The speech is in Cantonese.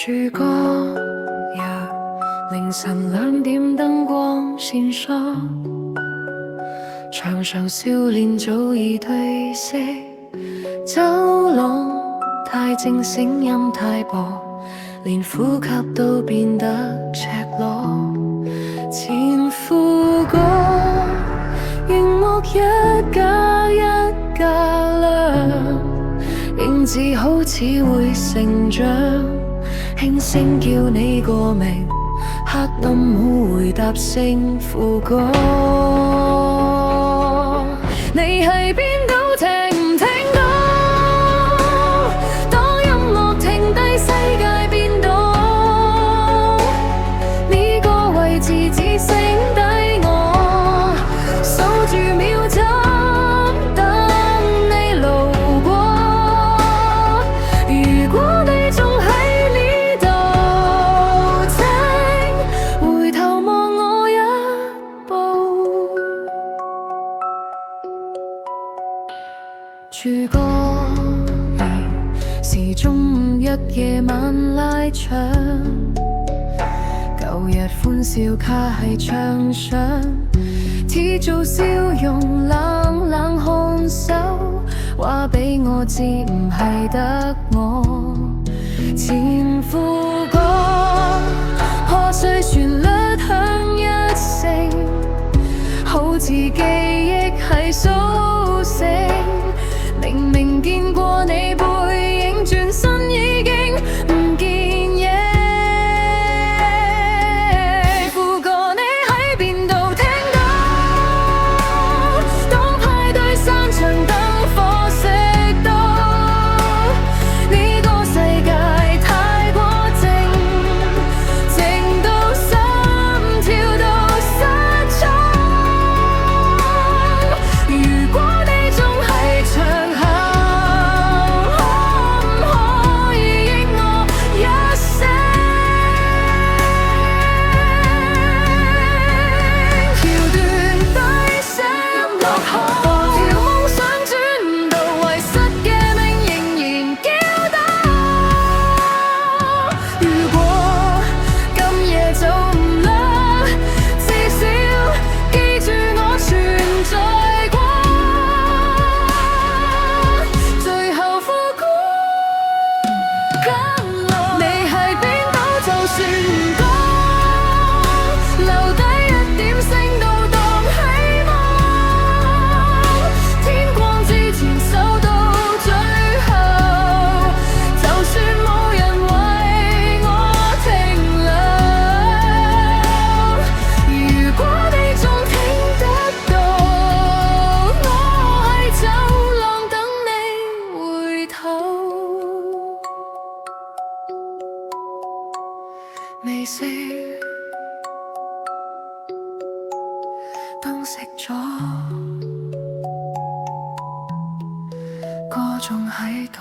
住過，若凌晨2點燈光閃爍，長長少年早已褪色，走廊太靜，聲音太薄，連呼吸都變得赤裸。前副歌，熒幕1+1+2，影子好似會成長，輕聲叫你個名，黑暗冇回答聲副歌。你喺邊度？聽唔聽到？當音樂停低，世界變動，呢個位置只剩低我，數住秒針，等你路過。如果你仲喺呢度，請回頭望我一步。住過時鐘1夜晚拉長，舊日歡笑卡喺牆上，貼做笑容，冷冷看手，話俾我知唔係得我。前副歌，破碎旋律響一聲，好似記憶係甦醒。明明見過你背影，轉身已經唔見影。副歌，你喺邊度聽到？當派對散場，燈火熄到，呢個世界太過靜，靜到心跳到失聰。如果你仲喺場下，未熄，燈熄咗，歌仲喺度。